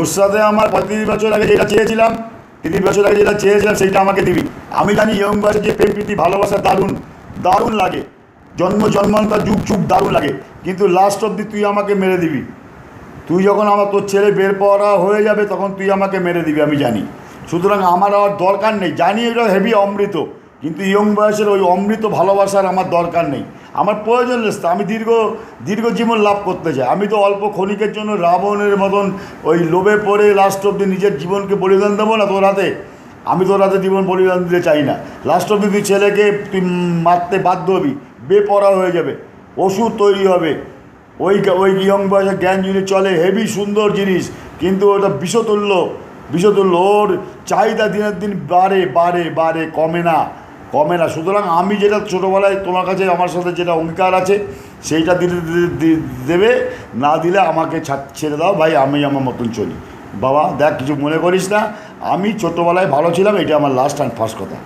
তোর সাথে আমার 35 বছর আগে যেটা চেয়েছিলাম, 30 বছর আগে যেটা চেয়েছিলাম সেইটা আমাকে দিবি। আমি জানি ইয়ং বয়সে যে প্রেম প্রীতি ভালোবাসা দারুণ দারুণ লাগে, জন্মান্তর যুগ যুগ দারুণ লাগে, কিন্তু লাস্ট অবধি তুই আমাকে মেরে দিবি। তুই যখন তোর ছেলে বের পড়া হয়ে যাবে তখন তুই আমাকে মেরে দিবি, আমি জানি। সুতরাং আমার আর দরকার নেই, জানি এটা হেভি অমৃত, কিন্তু ইয়ং বয়সের ওই অমৃত ভালোবাসার আমার দরকার নেই। আমার প্রয়োজন নেই, আমি দীর্ঘ জীবন লাভ করতে চাই। আমি তো অল্প ক্ষণিকের জন্য রাবণের মতন ওই লোভে পড়ে লাস্ট অবধি নিজের জীবনকে বলিদান দেবো না তোর হাতে। আমি তোর হাতে জীবন বলিদান দিতে চাই না। লাস্ট অবধি তুই ছেলেকে তুই মারতে বাধ্য হবি, বেপরা হয়ে যাবে, ওষুধ তৈরি হবে। ওই ইয়ং বয়সে জ্ঞান জিনিস চলে, হেভি সুন্দর জিনিস, কিন্তু ওটা বিষতুল্য। ওর চাহিদা দিনের দিন বাড়ে, কমে না। সুতরাং আমি যেটা ছোটোবেলায় তোমার কাছে আমার সাথে যেটা অঙ্গীকার আছে সেইটা দেবে, না দিলে আমাকে ছেড়ে দাও ভাই, আমি আমার মতন চলি। বাবা দেখ, কিছু মনে করিস না, আমি ছোটোবেলায় ভালো ছিলাম, এটা আমার লাস্ট অ্যান্ড ফার্স্ট কথা।